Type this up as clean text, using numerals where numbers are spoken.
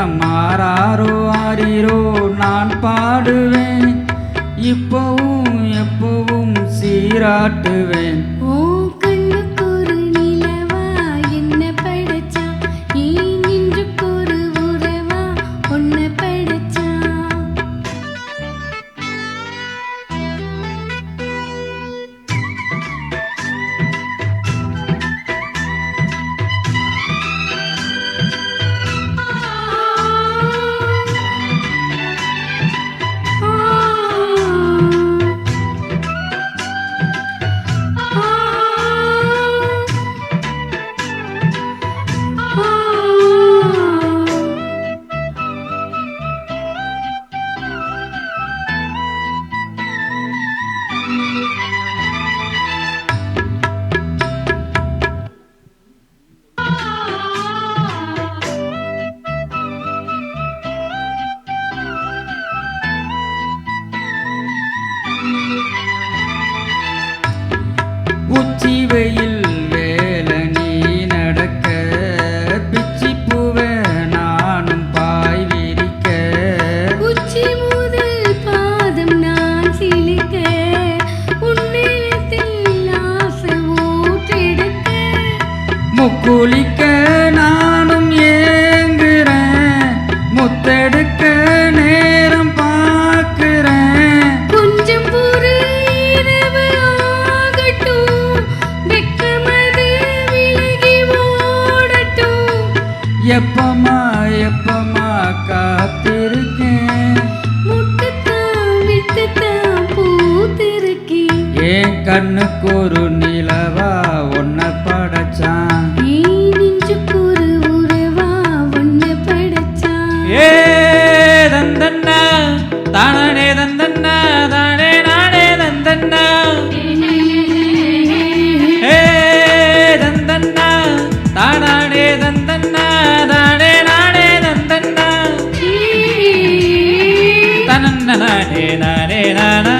தினம் ஆராரோ ஆரிரோ நான் பாடுவேன், இப்பவும் எப்பவும் சீராட்டுவேன். உச்சி வெயில் வேல நீ நடக்க, பிச்சி பூவ நானும் பாய் விரிக்க, உச்சி முதல் பாதம் நான் சிலிக்க, உன்னிடத்தில் ஆசை ஊற்றெடுக்க, முக்குளிக்க நானும் ஏங்குறேன், முத்தெடுக்க நேரம் பார்க்கிறேன். கொஞ்சம் பொறு இரவு ஆகட்டும், வெட்கமது விலகி ஓடட்டும். எப்பமா எப்பமா காத்திருக்கேன், முட்டுத்தான் விட்டுத்தான் பூத்திருக்கேன். என் கண்ணுக்கு ஒரு நிலவா ஒன்ன படைச்சான், நெஞ்சுக்கு ஒரு உறவா ஒன்ன படைச்சான். ஏ தந்தன்னா தானே தந்தன்னா தானே நானே தந்தன்னா, ஏ தந்தன்னா தானே தந்தன்னா தானே நானே தந்தன்னா, தனன்னா நானே நானே நானா.